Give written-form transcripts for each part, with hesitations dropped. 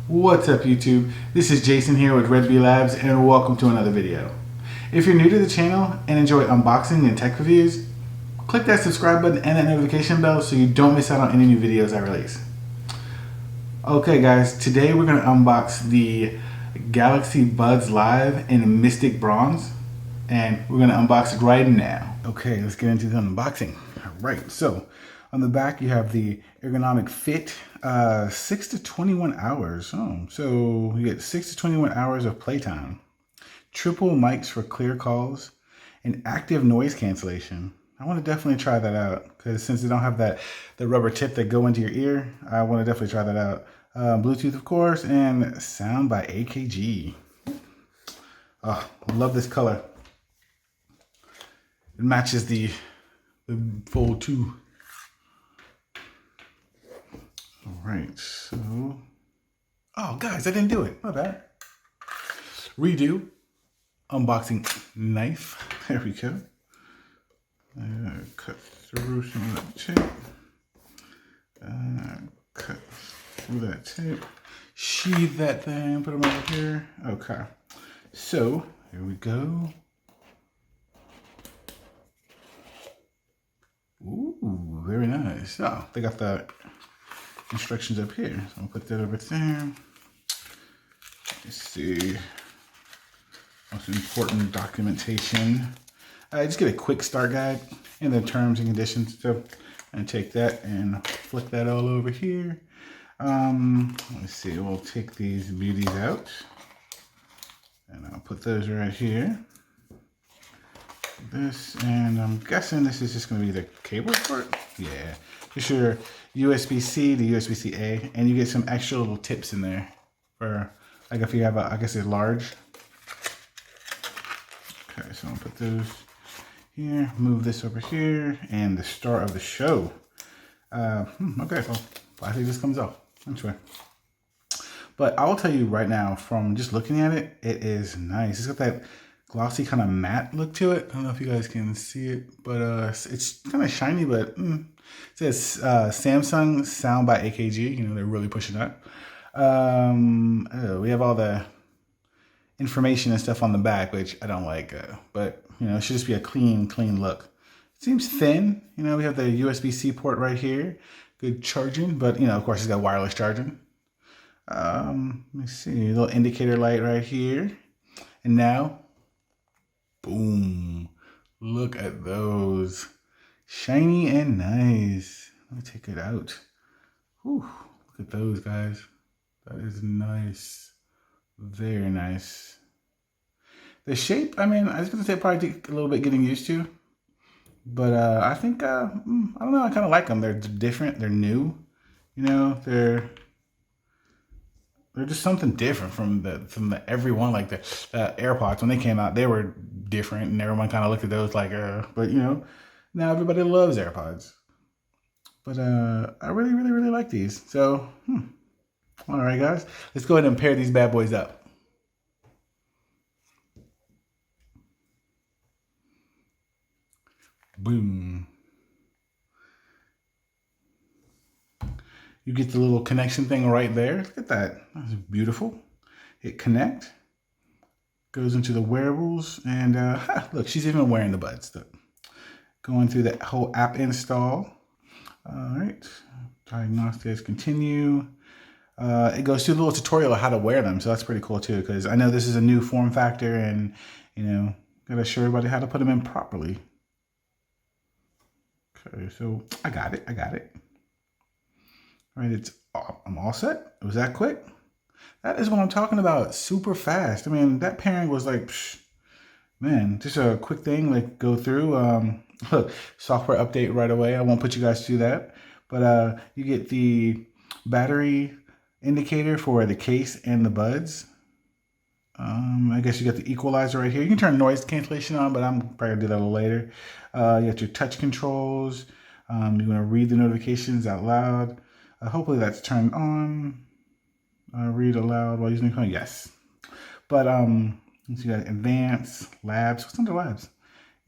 What's up YouTube? This is Jason here with RedBeeLabs and welcome to another video. If you're new to the channel and enjoy unboxing and tech reviews, click that subscribe button and that notification bell so you don't miss out on any new videos I release. Okay guys, today we're going to unbox the Galaxy Buds Live in Mystic Bronze and we're going to unbox it right now. Okay, let's get into the unboxing. Alright, so on the back you have the ergonomic fit, 6 to 21 hours. So you get 6 to 21 hours of playtime. Triple mics for clear calls and active noise cancellation. I want to definitely try that out because since they don't have the rubber tip that go into your ear, I want to definitely try that out. Bluetooth, of course, and sound by AKG. Oh, I love this color. It matches the Fold 2. All right, so, oh guys, I didn't do it, my bad. Redo, unboxing knife, there we go. Cut through some of that tape. Cut through that tape. Sheathe that thing, put them over here. Okay, so here we go. Ooh, very nice. Oh, they got the instructions up here. So I'll put that over there. Let's see. Most important documentation. Just get a quick start guide and the terms and conditions. So and take that and flick that all over here. Let's see. We'll take these beauties out, and I'll put those right here. This, and I'm guessing this is just going to be the cable port. Yeah, just your USB-C to USB-C-A, and you get some extra little tips in there for, like, if you have a, I guess it's large. Okay, so I'll put those here, move this over here, and the start of the show. Okay, so plastic just comes off. Anyway, but I will tell you right now, from just looking at it, it is nice. It's got that glossy kind of matte look to it. I don't know if you guys can see it, but it's kind of shiny, but it says Samsung sound by AKG. You know, they're really pushing that. We have all the information and stuff on the back, which I don't like, but you know, it should just be a clean look. It seems thin. You know, we have the USB-C port right here. Good charging, but you know, of course it's got wireless charging. Let me see, a little indicator light right here. And now, boom, look at those. Shiny and nice. Let me take it out. Whew, look at those, guys. That is nice. Very nice. The shape, I mean, I was going to say probably take a little bit getting used to. But I think, I don't know, I kind of like them. They're different. They're new. You know, they're just something different from the everyone. Like the AirPods, when they came out, they were different, and everyone kind of looked at those like, but you know, now everybody loves AirPods. But I really like these. So, all right, guys, let's go ahead and pair these bad boys up. Boom. You get the little connection thing right there. Look at that. That's beautiful. Hit connect. Goes into the wearables. And look, she's even wearing the buds. Look. Going through that whole app install. All right. Diagnostics, continue. It goes through a little tutorial of how to wear them. So that's pretty cool too, because I know this is a new form factor and, you know, got to show everybody how to put them in properly. Okay, so I got it. All right, I'm all set. It was that quick. That is what I'm talking about. Super fast. I mean, that pairing was like, man, just a quick thing. Like go through. Look, software update right away. I won't put you guys through that, but you get the battery indicator for the case and the buds. I guess you got the equalizer right here. You can turn noise cancellation on, but I'm probably gonna do that a little later. You got your touch controls. You're gonna read the notifications out loud. Hopefully that's turned on. Read aloud while using the phone. Yes. But you got advanced labs. What's under labs?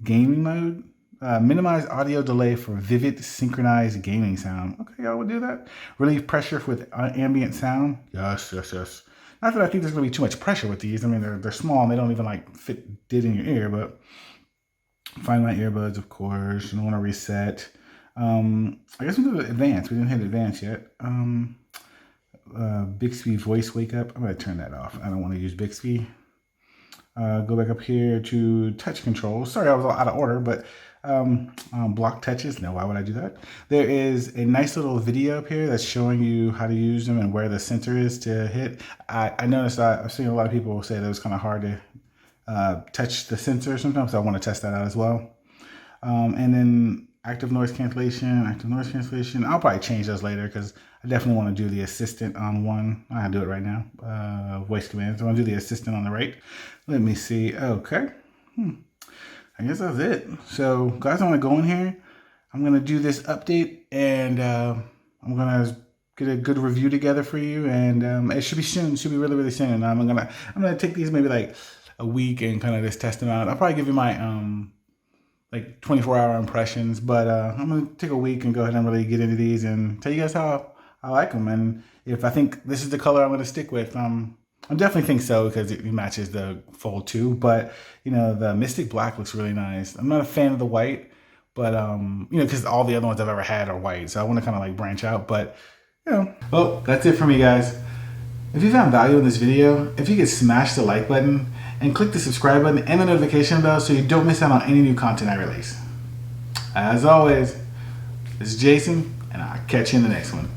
Gaming mode. Minimize audio delay for vivid synchronized gaming sound. Okay, y'all would do that. Relieve pressure with ambient sound. Yes, yes, yes. Not that I think there's going to be too much pressure with these. I mean, they're small and they don't even like fit dead in your ear, but find my earbuds, of course. You don't want to reset. I guess we do advanced. We didn't hit advanced yet. Bixby voice wake up. I'm going to turn that off. I don't want to use Bixby. Go back up here to touch controls. Sorry, I was out of order, but block touches. No, why would I do that? There is a nice little video up here that's showing you how to use them and where the center is to hit. I noticed I've seen a lot of people say that it was kind of hard to touch the sensor sometimes, so I want to test that out as well. And then active noise cancellation. I'll probably change those later because I definitely want to do the assistant on one. I'll do it right now. Voice commands. I want to do the assistant on the right. Let me see. Okay. I guess that's it. So guys, I'm going to go in here. I'm going to do this update and I'm going to get a good review together for you. And it should be soon. It should be really, really soon. I'm going to take these maybe like a week and kind of just test them out. I'll probably give you my like 24-hour impressions, but I'm gonna take a week and go ahead and really get into these and tell you guys how I like them, and if I think this is the color I'm gonna stick with. I definitely think so because it matches the Fold 2, but you know, the Mystic Black looks really nice. I'm not a fan of the white, but you know, because all the other ones I've ever had are white, so I want to kind of like branch out. But you know, well, that's it for me, guys. If you found value in this video, if you could smash the like button and click the subscribe button and the notification bell so you don't miss out on any new content I release. As always, this is Jason, and I'll catch you in the next one.